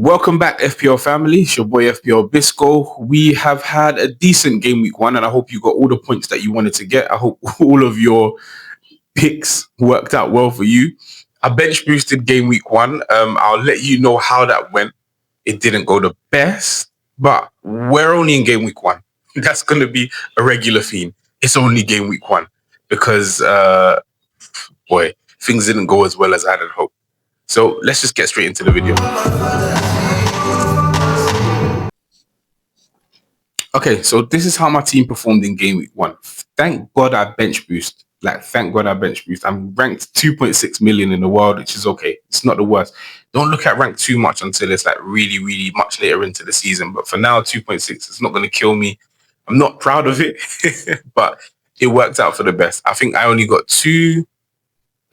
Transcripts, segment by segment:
Welcome back, FPL family. It's your boy FPL Bisco. We have had a decent game week one, and I hope you got all the points that you wanted to get. I hope all of your picks worked out well for you. I bench boosted game week one. I'll let you know how that went. It didn't go the best, but we're only in game week one. That's going to be a regular theme. It's only game week one because, boy, things didn't go as well as I had hoped. So let's just get straight into the video. Okay, so this is how my team performed in game week one. Thank God I bench boost. Thank God I bench boost. I'm ranked 2.6 million in the world, which is okay. It's not the worst. Don't look at rank too much until it's really, really much later into the season. But for now, 2.6, it's not going to kill me. I'm not proud of it, but it worked out for the best. I think I only got I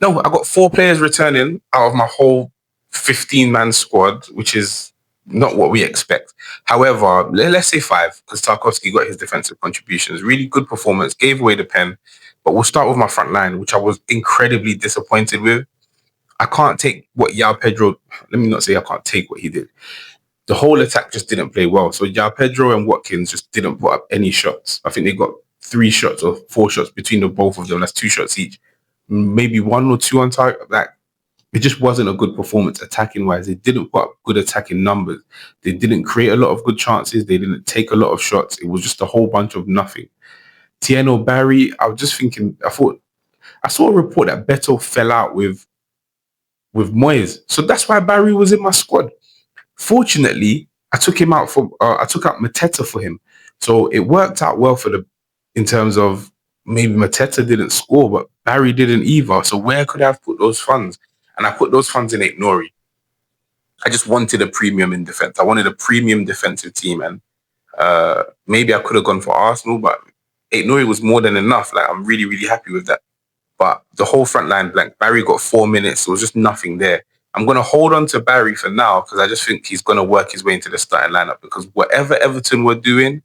got 4 players returning out of my whole 15-man squad, which is not what we expect. However, let's say 5, because Tarkowski got his defensive contributions. Really good performance, gave away the pen. But we'll start with my front line, which I was incredibly disappointed with. I can't take what Yao Pedro... Let me not say I can't take what he did. The whole attack just didn't play well. So Yao Pedro and Watkins just didn't put up any shots. I think they got 3 shots or 4 shots between the both of them. That's 2 shots each. Maybe 1 or 2 on target. It just wasn't a good performance attacking wise. They didn't put up good attacking numbers. They didn't create a lot of good chances. They didn't take a lot of shots. It was just a whole bunch of nothing. Tieno Barry, I was just thinking, I saw a report that Beto fell out with Moyes. So that's why Barry was in my squad. Fortunately, I took out Mateta for him. So it worked out well in terms of maybe Mateta didn't score, but Barry didn't either. So where could I have put those funds? And I put those funds in Nori. I just wanted a premium in defense. I wanted a premium defensive team. And maybe I could have gone for Arsenal, but Nori was more than enough. I'm really, really happy with that. But the whole front line blank. Barry got 4 minutes. There was just nothing there. I'm going to hold on to Barry for now because I just think he's going to work his way into the starting lineup because whatever Everton were doing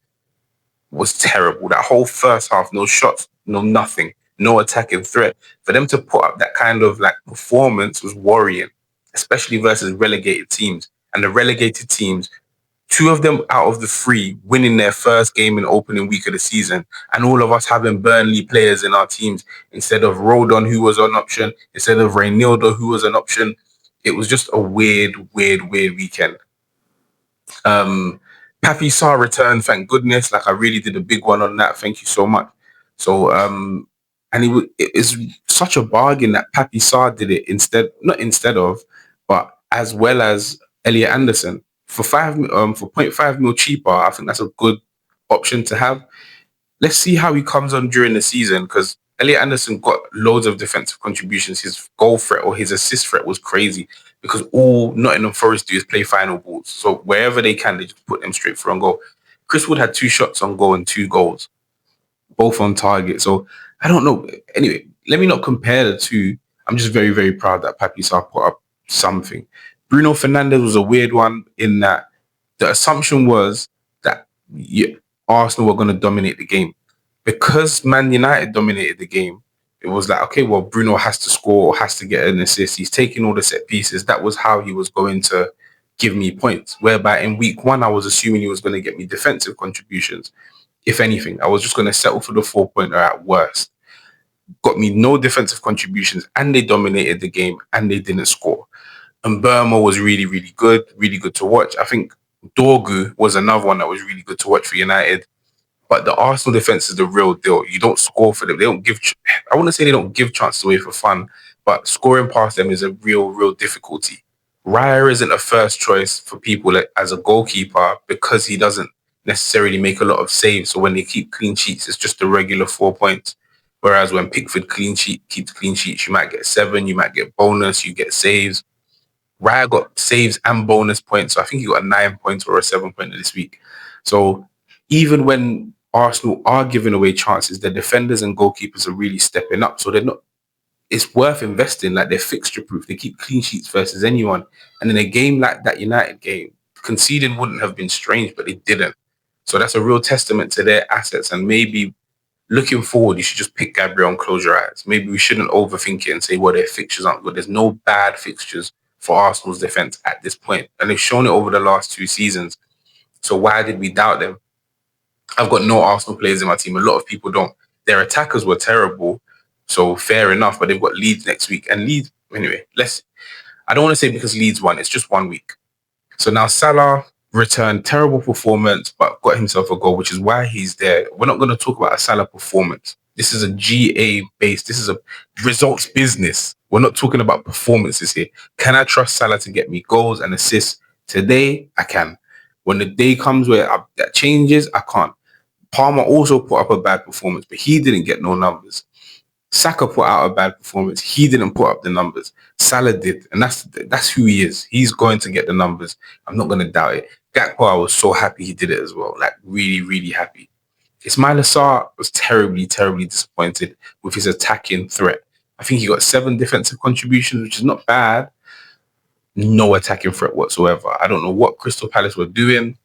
was terrible. That whole first half, no shots, no nothing. No attacking threat. For them to put up that kind of performance was worrying, especially versus relegated teams. And the relegated teams, 2 of them out of the 3 winning their first game in opening week of the season, and all of us having Burnley players in our teams instead of Rodon, who was an option, instead of Reynildo, who was an option. It was just a weird weekend. Papi Sarr returned, thank goodness. I really did a big one on that. Thank you so much. So, and it's such a bargain that Papi Sarr did it but as well as Elliot Anderson for 0.5 mil cheaper. I think that's a good option to have. Let's see how he comes on during the season because Elliot Anderson got loads of defensive contributions. His goal threat or his assist threat was crazy because all Nottingham Forest do is play final balls. So wherever they can, they just put them straight for on goal. Chris Wood had 2 shots on goal and 2 goals, both on target. So I don't know. Anyway, let me not compare the 2. I'm just very, very proud that Papi Sarr put up something. Bruno Fernandes was a weird one in that the assumption was that Arsenal were going to dominate the game. Because Man United dominated the game, it was okay, well, Bruno has to score or has to get an assist. He's taking all the set pieces. That was how he was going to give me points. Whereby in week 1, I was assuming he was going to get me defensive contributions. If anything, I was just going to settle for the 4-pointer at worst. Got me no defensive contributions and they dominated the game and they didn't score. And Burma was really, really good to watch. I think Dorgu was another one that was really good to watch for United. But the Arsenal defense is the real deal. You don't score for them. They don't I want to say they don't give chances away for fun, but scoring past them is a real difficulty. Raya isn't a first choice for people as a goalkeeper because he doesn't necessarily make a lot of saves. So when they keep clean sheets, it's just a regular 4 points. Whereas when Pickford keeps clean sheets, you might get 7, you might get bonus, you get saves. Raya got saves and bonus points. So I think he got a 9 points or a 7 pointer this week. So even when Arsenal are giving away chances, their defenders and goalkeepers are really stepping up. So it's worth investing. They're fixture proof. They keep clean sheets versus anyone. And in a game like that United game, conceding wouldn't have been strange, but they didn't. So that's a real testament to their assets. And maybe looking forward, you should just pick Gabriel and close your eyes. Maybe we shouldn't overthink it and say, well, their fixtures aren't good. There's no bad fixtures for Arsenal's defence at this point, and they've shown it over the last 2 seasons. So why did we doubt them? I've got no Arsenal players in my team. A lot of people don't. Their attackers were terrible, so fair enough. But they've got Leeds next week, and Leeds anyway. I don't want to say because Leeds won. It's just 1 week. So now Salah returned terrible performance, but got himself a goal, which is why he's there. We're not going to talk about a Salah performance. This is a GA based. This is a results business. We're not talking about performances here. Can I trust Salah to get me goals and assists? Today, I can. When the day comes where that changes, I can't. Palmer also put up a bad performance, but he didn't get no numbers. Saka put out a bad performance. He didn't put up the numbers. Salah did, and that's who he is. He's going to get the numbers. I'm not going to doubt it. Gakpo, I was so happy he did it as well. Like really, really happy. Ismail Assar was terribly, terribly disappointed with his attacking threat. I think he got 7 defensive contributions, which is not bad. No attacking threat whatsoever. I don't know what Crystal Palace were doing.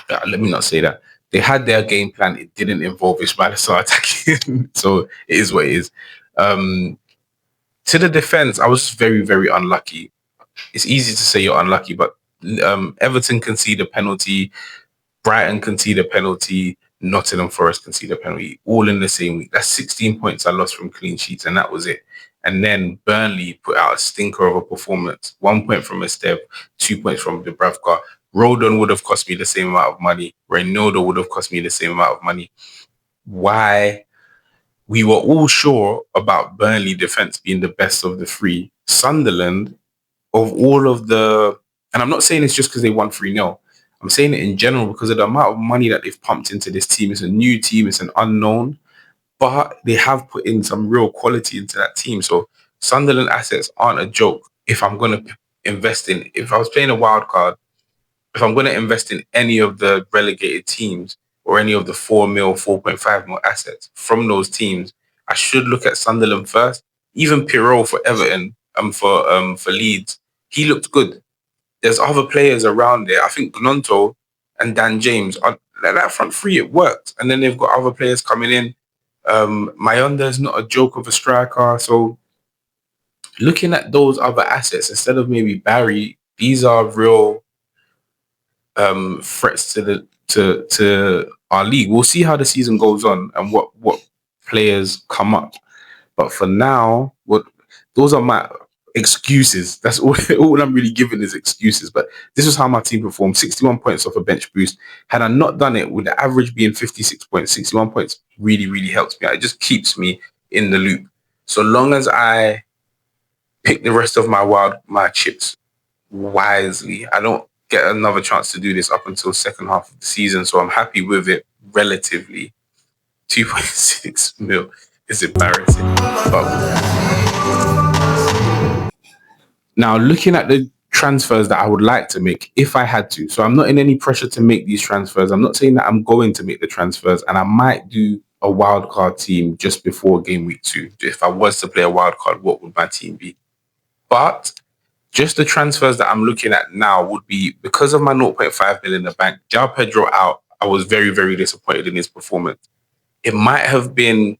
Let me not say that. They had their game plan. It didn't involve Ismail Assar attacking. So it is what it is. To the defense, I was just very, very unlucky. It's easy to say you're unlucky, but Everton conceded a penalty. Brighton conceded a penalty. Nottingham Forest conceded a penalty. All in the same week. That's 16 points I lost from clean sheets, and that was it. And then Burnley put out a stinker of a performance. 1 point from Esteve, 2 points from Dubravka. Rodon would have cost me the same amount of money. Reynoldo would have cost me the same amount of money. Why? We were all sure about Burnley defense being the best of the 3. Sunderland, of all of the, and I'm not saying it's just because they won 3-0. I'm saying it in general because of the amount of money that they've pumped into this team. It's a new team. It's an unknown, but they have put in some real quality into that team. So Sunderland assets aren't a joke. If I'm going to if I was playing a wild card, if I'm going to invest in any of the relegated teams or any of the 4 mil, 4.5 mil assets from those teams, I should look at Sunderland first. Even Pirot for Everton and for Leeds, he looked good. There's other players around there. I think Gnonto and Dan James are that front 3. It worked, and then they've got other players coming in. Mayonda is not a joke of a striker. So looking at those other assets instead of maybe Barry, these are real threats to our league. We'll see how the season goes on and what players come up. But for now, those are my excuses. That's all I'm really giving is excuses. But this is how my team performed. 61 points off a bench boost. Had I not done it, with the average being 56 points, 61 points really, really helps me out. It just keeps me in the loop. So long as I pick the rest of my chips wisely, I don't get another chance to do this up until second half of the season. So I'm happy with it relatively. 2.6 mil is embarrassing. But now looking at the transfers that I would like to make if I had to. So I'm not in any pressure to make these transfers. I'm not saying that I'm going to make the transfers, and I might do a wildcard team just before game week 2. If I was to play a wildcard, what would my team be? But just the transfers that I'm looking at now would be, because of my 0.5 mil in the bank, João Pedro out. I was very, very disappointed in his performance. It might have been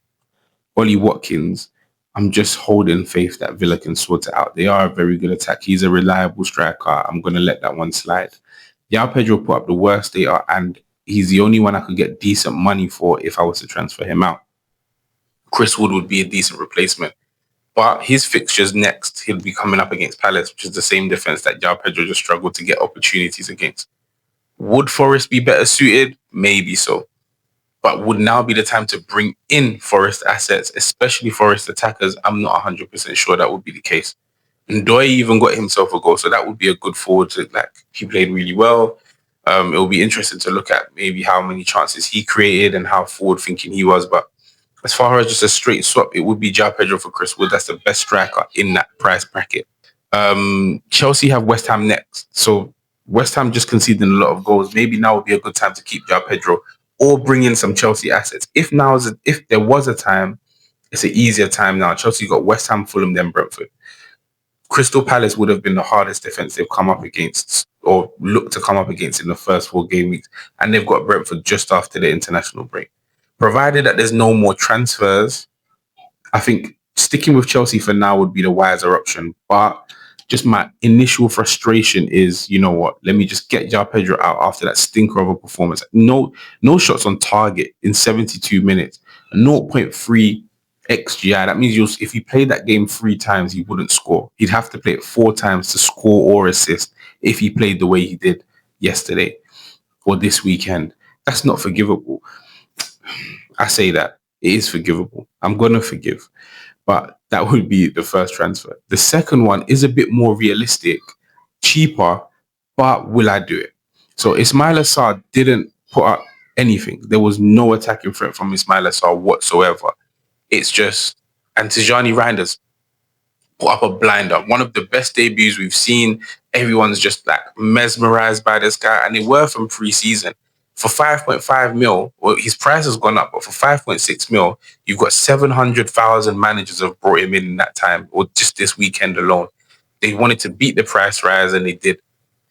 Ollie Watkins. I'm just holding faith that Villa can sort it out. They are a very good attack. He's a reliable striker. I'm going to let that one slide. João Pedro put up the worst data, and he's the only one I could get decent money for if I was to transfer him out. Chris Wood would be a decent replacement. But his fixtures next, he'll be coming up against Palace, which is the same defense that João Pedro just struggled to get opportunities against. Would Forest be better suited? Maybe so. But would now be the time to bring in Forest assets, especially Forest attackers? I'm not 100% sure that would be the case. And Ndoye even got himself a goal, so that would be a good forward. He played really well. It will be interesting to look at maybe how many chances he created and how forward thinking he was. But as far as just a straight swap, it would be João Pedro for Chris Wood. That's the best striker in that price bracket. Chelsea have West Ham next. So West Ham just conceded a lot of goals. Maybe now would be a good time to keep João Pedro or bring in some Chelsea assets. If there was a time, it's an easier time now. Chelsea got West Ham, Fulham, then Brentford. Crystal Palace would have been the hardest defense they've come up against or looked to come up against in the first 4 game weeks. And they've got Brentford just after the international break. Provided that there's no more transfers, I think sticking with Chelsea for now would be the wiser option. But just my initial frustration is, you know what? Let me just get João Pedro out after that stinker of a performance. No shots on target in 72 minutes. 0.3 XGI. That means if he played that game 3 times, he wouldn't score. He'd have to play it 4 times to score or assist if he played the way he did yesterday or this weekend. That's not forgivable. I say that. It is forgivable. I'm going to forgive. But that would be the first transfer. The second one is a bit more realistic, cheaper, but will I do it? So Ismail Assar didn't put up anything. There was no attacking threat from Ismail Assar whatsoever. It's just, and Tijani Reinders put up a blinder. One of the best debuts we've seen. Everyone's just like mesmerized by this guy, and they were from pre-season. For 5.5 mil, well, his price has gone up, but for 5.6 mil, you've got 700,000 managers have brought him in that time, or just this weekend alone. They wanted to beat the price rise, and they did.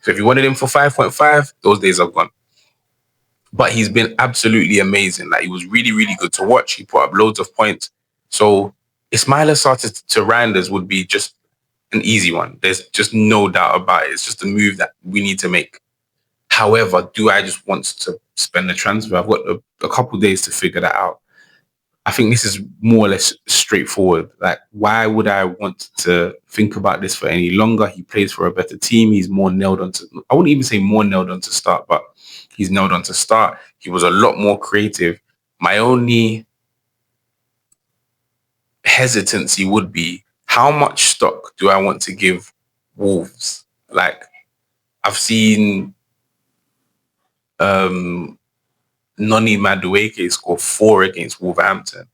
So if you wanted him for 5.5, those days are gone. But he's been absolutely amazing. Like, he was really, really good to watch. He put up loads of points. So Ismail Assar to Randers would be just an easy one. There's just no doubt about it. It's just a move that we need to make. However, do I just want to spend the transfer? I've got a couple of days to figure that out. I think this is more or less straightforward. Like, why would I want to think about this for any longer? He plays for a better team. He's more nailed on to, I wouldn't even say more nailed on to start, but he's nailed on to start. He was a lot more creative. My only hesitancy would be, how much stock do I want to give Wolves? Like, I've seen Noni Madueke score 4 against Wolverhampton.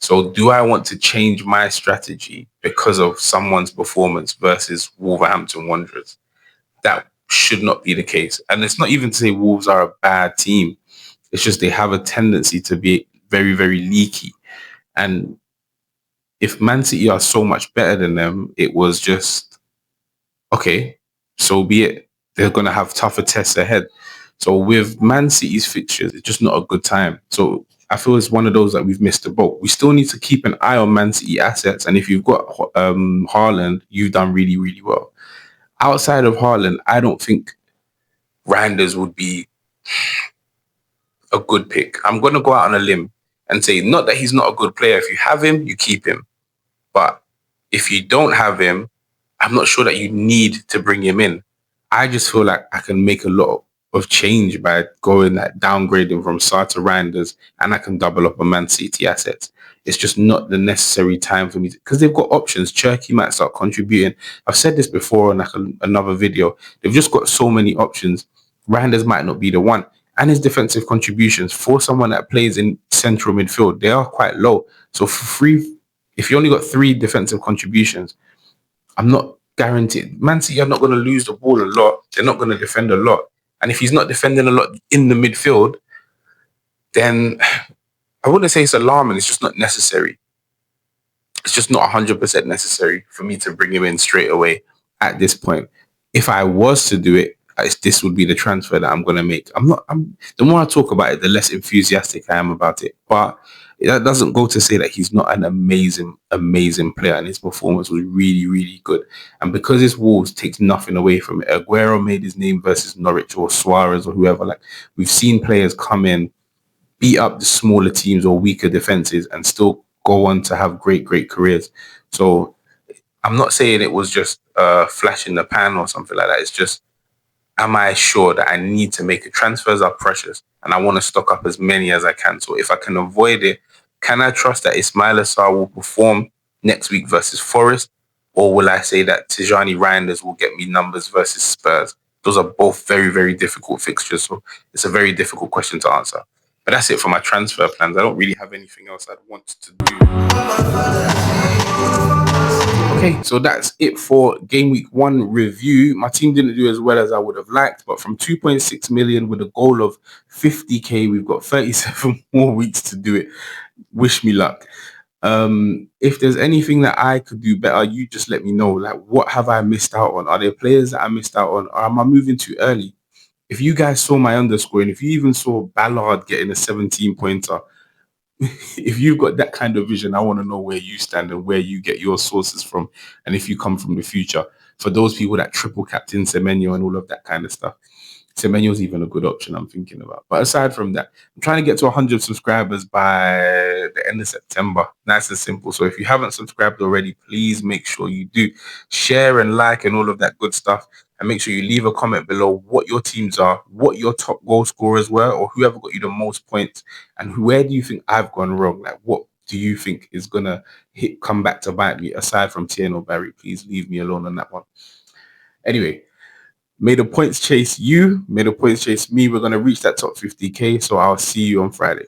So do I want to change my strategy because of someone's performance versus Wolverhampton Wanderers? That should not be the case. And it's not even to say Wolves are a bad team. It's just they have a tendency to be very, very leaky. And if Man City are so much better than them, it was just, okay, so be it. They're going to have tougher tests ahead. So with Man City's fixtures, it's just not a good time. So I feel it's one of those that we've missed the boat. We still need to keep an eye on Man City assets. And if you've got Haaland, you've done really, really well. Outside of Haaland, I don't think Reinders would be a good pick. I'm going to go out on a limb and say, not that he's not a good player. If you have him, you keep him. But if you don't have him, I'm not sure that you need to bring him in. I just feel like I can make a lot of change by going that downgrading from Sarr to Reinders, and I can double up on Man City assets. It's just not the necessary time for me because they've got options. Cherky might start contributing. I've said this before on like another video. They've just got so many options. Reinders might not be the one. And his defensive contributions for someone that plays in central midfield, they are quite low. So for free, if you only got 3 defensive contributions, I'm not guaranteed. Man City are not going to lose the ball a lot. They're not going to defend a lot. And if he's not defending a lot in the midfield, then I wouldn't say it's alarming. It's just not necessary. It's just not 100% necessary for me to bring him in straight away at this point. If I was to do it, this would be the transfer that I'm going to make. The more I talk about it, the less enthusiastic I am about it. But that doesn't go to say that he's not an amazing, amazing player, and his performance was really, really good. And because his Wolves takes nothing away from it, Aguero made his name versus Norwich or Suarez or whoever. Like, we've seen players come in, beat up the smaller teams or weaker defenses, and still go on to have great, great careers. So I'm not saying it was just a flash in the pan or something like that. It's just, am I sure that I need to make it? Transfers are precious, and I want to stock up as many as I can. So if I can avoid it, can I trust that Ismail Assar will perform next week versus Forest? Or will I say that Tijani Reinders will get me numbers versus Spurs? Those are both very, very difficult fixtures. So it's a very difficult question to answer. But that's it for my transfer plans. I don't really have anything else I'd want to do. Okay, so that's it for game week 1 review. My team didn't do as well as I would have liked, but from 2.6 million with a goal of 50k, we've got 37 more weeks to do it. Wish me luck. If there's anything that I could do better, you just let me know. Like, what have I missed out on? Are there players that I missed out on? Or am I moving too early? If you guys saw my underscore, and if you even saw Ballard getting a 17 pointer, if you've got that kind of vision, I want to know where you stand and where you get your sources from, and if you come from the future. For those people that triple captain Semenyo and all of that kind of stuff, Semenyo's even a good option I'm thinking about. But aside from that, I'm trying to get to 100 subscribers by the end of September. Nice and simple. So if you haven't subscribed already, please make sure you do share and like and all of that good stuff. And make sure you leave a comment below what your teams are, what your top goal scorers were, or whoever got you the most points, and where do you think I've gone wrong? Like, what do you think is gonna come back to bite me aside from Tien or Barry? Please leave me alone on that one. Anyway, may the points chase you. May the points chase me. We're going to reach that top 50K. So I'll see you on Friday.